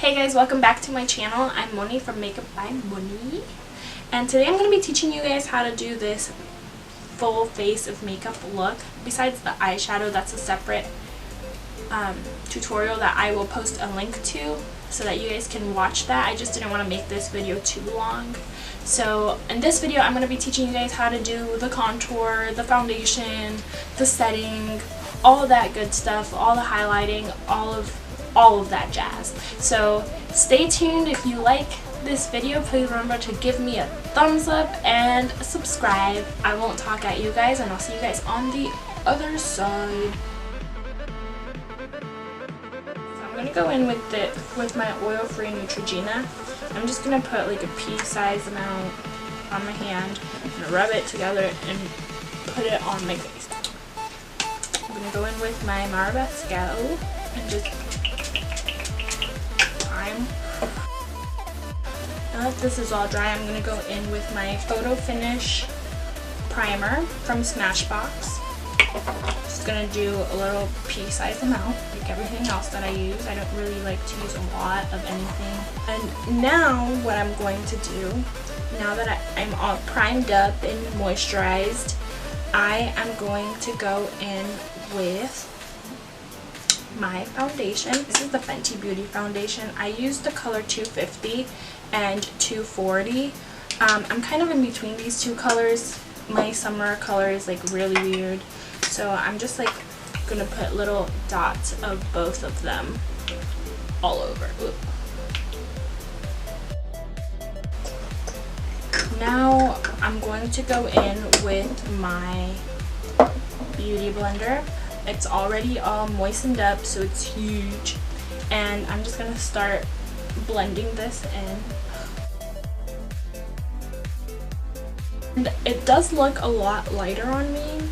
Hey guys, welcome back to my channel. I'm Moni from Makeup by Moni, and today I'm going to be teaching you guys how to do this full face of makeup look. Besides the eyeshadow, that's a separate tutorial that I will post a link to so that you guys can watch that. I just didn't want to make this video too long. So in this video I'm going to be teaching you guys how to do the contour, the foundation, the setting, all that good stuff, all the highlighting, all of that jazz. So stay tuned. If you like this video, please remember to give me a thumbs up and subscribe. I won't talk at you guys, and I'll see you guys on the other side. So I'm gonna go in with my oil-free Neutrogena. I'm just gonna put like a pea-sized amount on my hand and rub it together and put it on my face. I'm gonna go in with my Marabesco and just now that this is all dry, I'm going to go in with my Photo Finish primer from Smashbox. Just going to do a little pea-sized amount, like everything else that I use. I don't really like to use a lot of anything. And now what I'm going to do, now that I'm all primed up and moisturized, I am going to go in with my foundation. This is the Fenty Beauty foundation. I used the color 250 and 240. I'm kind of in between these two colors. My summer color is like really weird, so I'm just like gonna put little dots of both of them all over. Ooh. Now I'm going to go in with my beauty blender. It's already all moistened up, so it's huge, and I'm just gonna start blending this in. And it does look a lot lighter on me,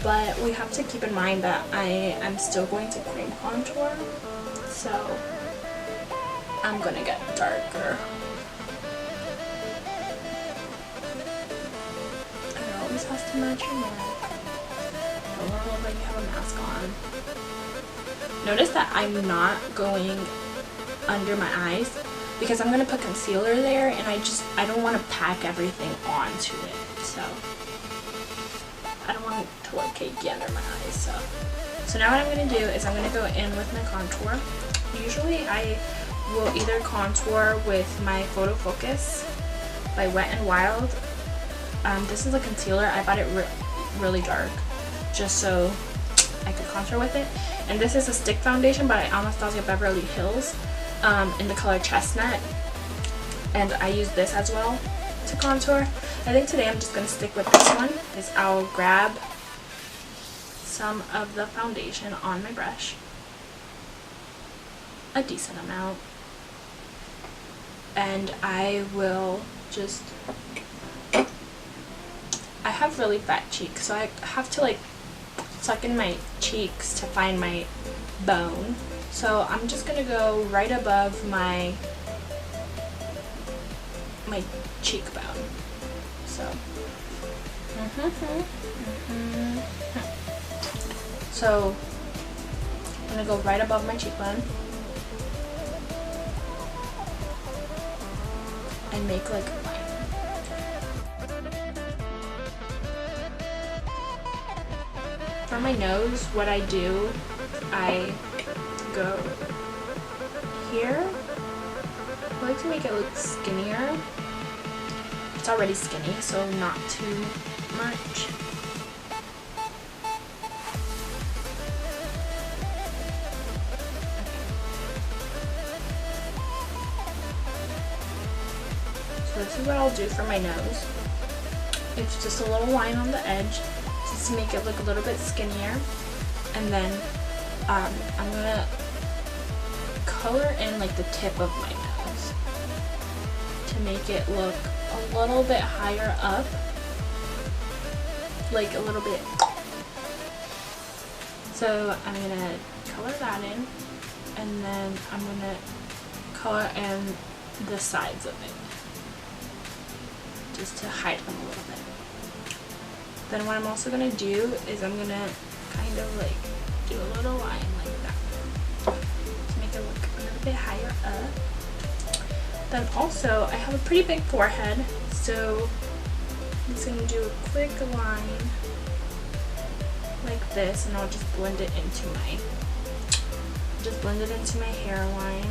but we have to keep in mind that I am still going to cream contour, so I'm gonna get darker. And it always has to match your neck. Look like you have a mask on. Notice that I'm not going under my eyes because I'm going to put concealer there, and I don't want to pack everything onto it, so I don't want it to look cakey under my eyes. So now what I'm going to do is I'm going to go in with my contour. Usually I will either contour with my Photo Focus by Wet n Wild. This is a concealer. I bought it really dark, just so I could contour with it. And this is a stick foundation by Anastasia Beverly Hills in the color Chestnut, and I use this as well to contour. I think today I'm just going to stick with this one, because I'll grab some of the foundation on my brush, a decent amount, and I will just, I have really fat cheeks, so I have to like suck in my cheeks to find my bone. So I'm just gonna go right above my cheekbone. So so I'm gonna go right above my cheekbone and make like a line. For my nose, what I do, I go here. I like to make it look skinnier. It's already skinny, so not too much. So this is what I'll do for my nose. It's just a little line on the edge, to make it look a little bit skinnier, and then I'm gonna color in like the tip of my nose to make it look a little bit higher up, like a little bit. So I'm gonna color that in, and then I'm gonna color in the sides of it just to hide them a little bit. Then what I'm also going to do is I'm going to kind of like do a little line like that to make it look a little a bit higher up. Then also, I have a pretty big forehead, so I'm just going to do a quick line like this, and I'll just blend it into my hairline.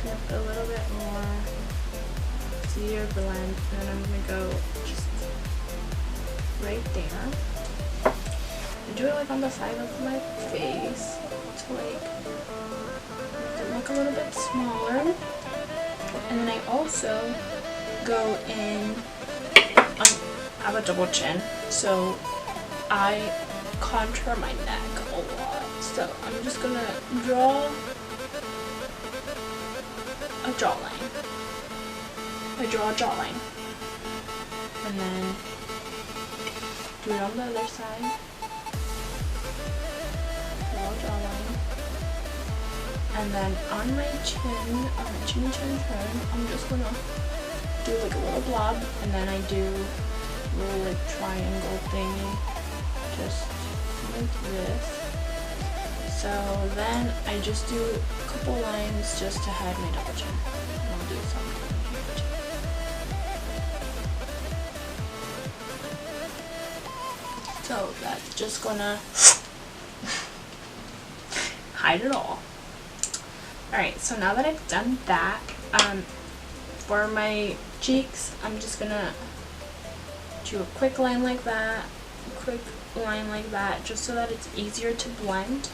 Gonna put a little bit more cedar blend, and then I'm gonna go just right there. And do it like on the side of my face to like make it look a little bit smaller. And then I also go in. I have a double chin, so I contour my neck a lot. So I'm just gonna draw a jawline. I draw a jawline. And then do it on the other side. Draw a jawline. And then on my chin, chin, I'm just gonna do like a little blob, and then I do a little like triangle thingy, just like this. So then I just do a couple lines just to hide my double chin. And I'll do something here too. So that's just gonna hide it all. Alright, so now that I've done that, for my cheeks, I'm just gonna do a quick line like that, just so that it's easier to blend.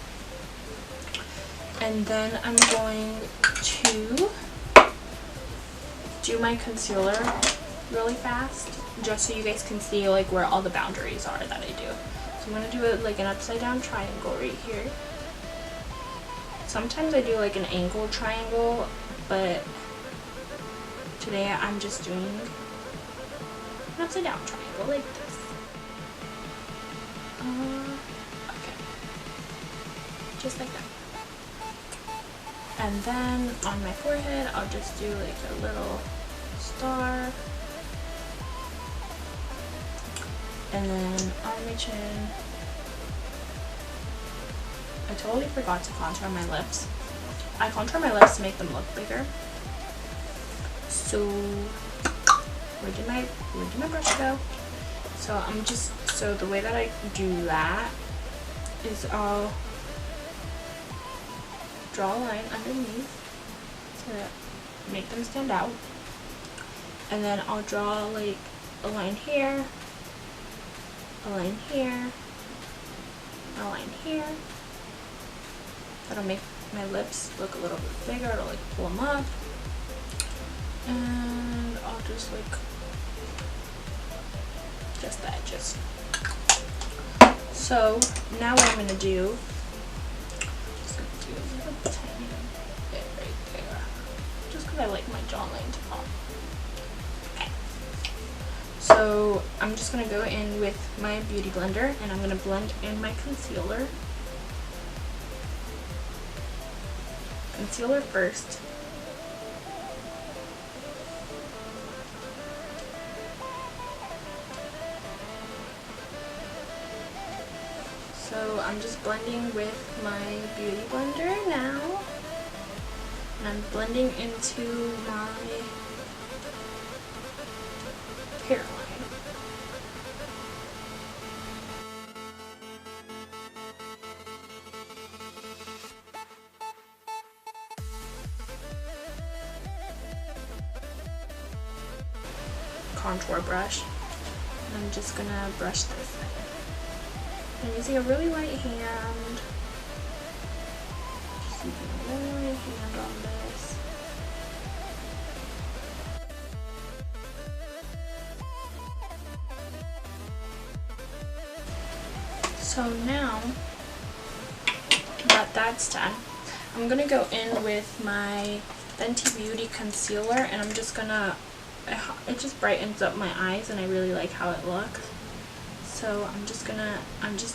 And then I'm going to do my concealer really fast, just so you guys can see like where all the boundaries are that I do. So I'm gonna do it like an upside down triangle right here. Sometimes I do like an angled triangle, but today I'm just doing an upside down triangle like this. Okay. Just like that. And then on my forehead, I'll just do like a little star. And then on my chin, I totally forgot to contour my lips. I contour my lips to make them look bigger. So where did my brush go? So the way that I do that is I'll draw a line underneath to make them stand out, and then I'll draw like a line here, a line here, a line here. That'll make my lips look a little bit bigger. It'll like pull them up, and I'll just like just the edges. So now what I'm gonna do, just gonna do a little tiny bit right there, just because I like my jawline to pop. Okay. So I'm just gonna go in with my beauty blender, and I'm gonna blend in my concealer. Concealer first. So I'm just blending with my beauty blender now, and I'm blending into my hairline. Contour brush. And I'm just gonna brush this in. I'm using a really light hand. Just using a really light hand on this. So now that that's done, I'm gonna go in with my Fenty Beauty concealer, and I'm just gonna, it just brightens up my eyes, and I really like how it looks. So I'm just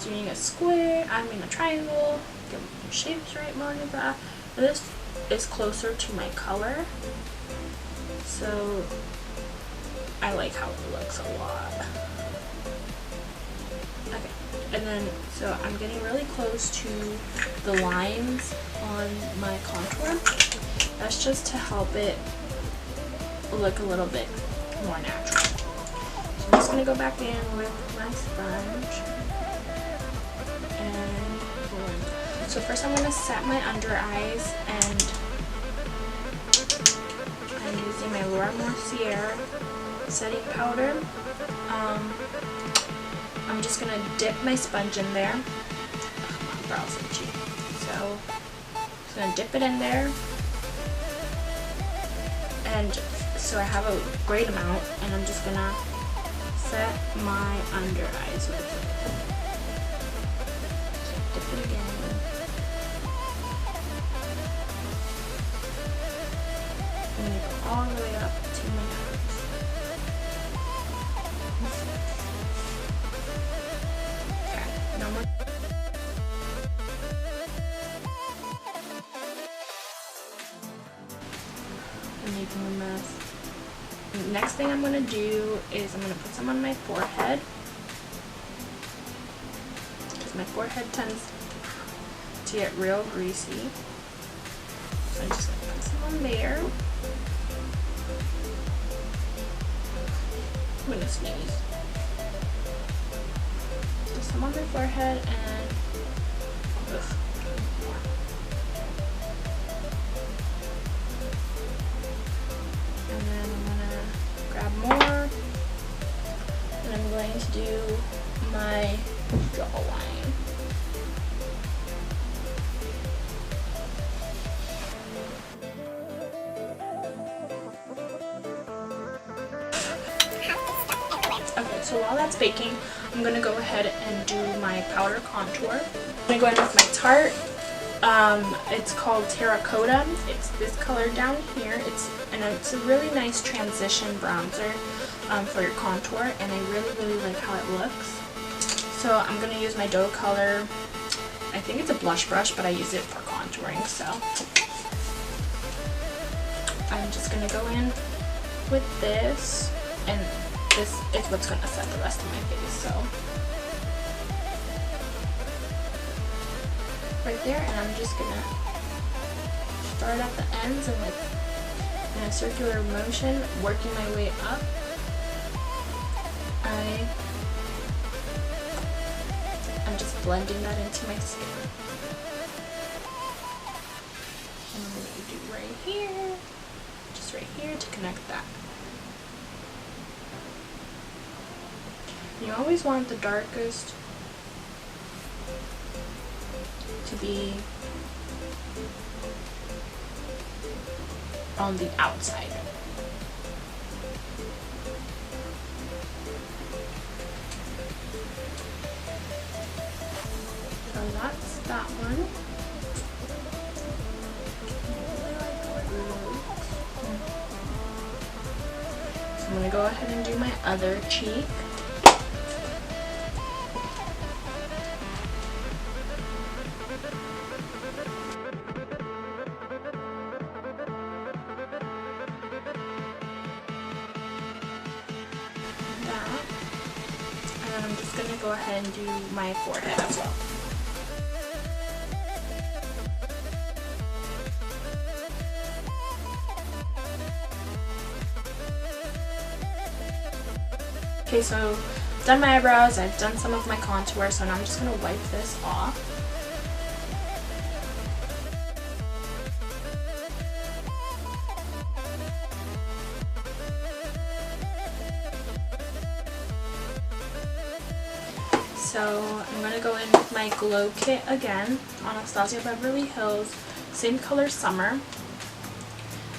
doing a square, a triangle, get my shapes right, more like that. This is closer to my color, so I like how it looks a lot. Okay, And then, so I'm getting really close to the lines on my contour. That's just to help it look a little bit more natural. So I'm just going to go back in with my sponge. And so first I'm going to set my under eyes, and I'm using my Laura Mercier setting powder. I'm just going to dip my sponge in there. My brow's itchy. So I'm just going to dip it in there. And so I have a great amount, and I'm just going to set my under eyes with it. So dip it again. I'm going to go all the way up to my nose. I'm making a mess. The next thing I'm going to do is I'm going to put some on my forehead, because my forehead tends to get real greasy. So I'm just going to put some on there. I'm going to sneeze. Put some on my forehead and more, and I'm going to do my jawline. Okay, so while that's baking, I'm going to go ahead and do my powder contour. I'm going to go in with my Tarte. It's called Terracotta. It's this color down here. It's a really nice transition bronzer for your contour, and I really like how it looks. So I'm going to use my dough color. I think it's a blush brush, but I use it for contouring. So I'm just going to go in with this, and this is what's going to set the rest of my face. So right there, and I'm just gonna start at the ends and like in a circular motion, working my way up. I'm just blending that into my skin. And I'm gonna do right here, just right here to connect that. You always want the darkest to be on the outside. So that's that one. So I'm going to go ahead and do my other cheek. I'm just going to go ahead and do my forehead as well. Okay, so I've done my eyebrows, I've done some of my contour, so now I'm just going to wipe this off. So I'm going to go in with my Glow Kit again, Anastasia Beverly Hills, same color Summer.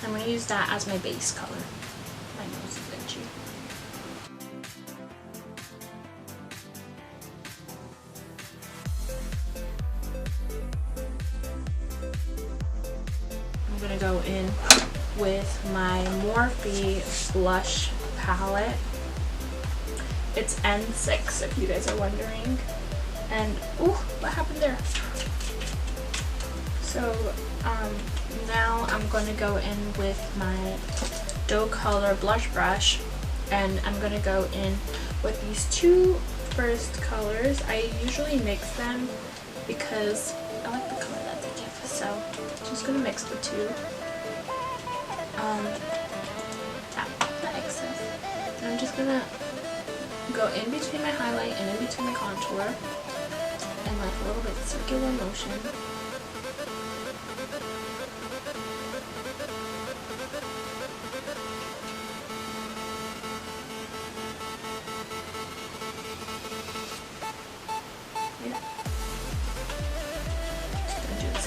I'm going to use that as my base color. My nose is itchy. I'm going to go in with my Morphe blush palette. It's N6 if you guys are wondering. And ooh, what happened there? So now I'm going to go in with my dough color blush brush, and I'm going to go in with these two first colors. I usually mix them because I like the color that they give. So I'm just gonna mix the two. Tap the excess. And I'm just gonna go in between my highlight and in between my contour in like a little bit circular motion.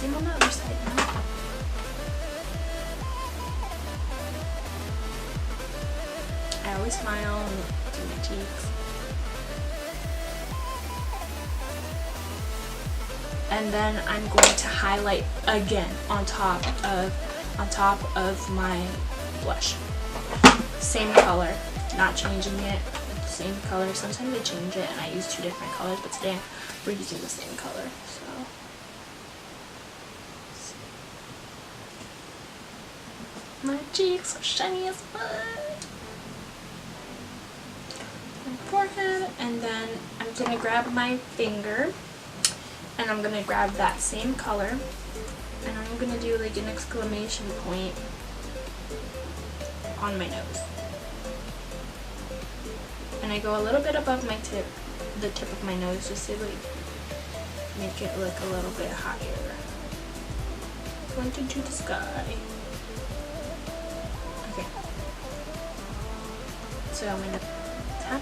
On the other side now. I always smile and do my cheeks. And then I'm going to highlight again on top of my blush. Same color, not changing it. Same color. Sometimes they change it and I use two different colors, but today we're using the same color. So my cheeks are shiny as fuck. My forehead, and then I'm gonna grab my finger and I'm gonna grab that same color and I'm gonna do like an exclamation point on my nose. And I go a little bit above my tip, the tip of my nose, just to like make it look a little bit higher. Pointed to the sky. Okay. So I'm gonna tap.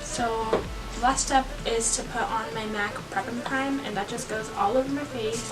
So the last step is to put on my MAC Prep and Prime, and that just goes all over my face.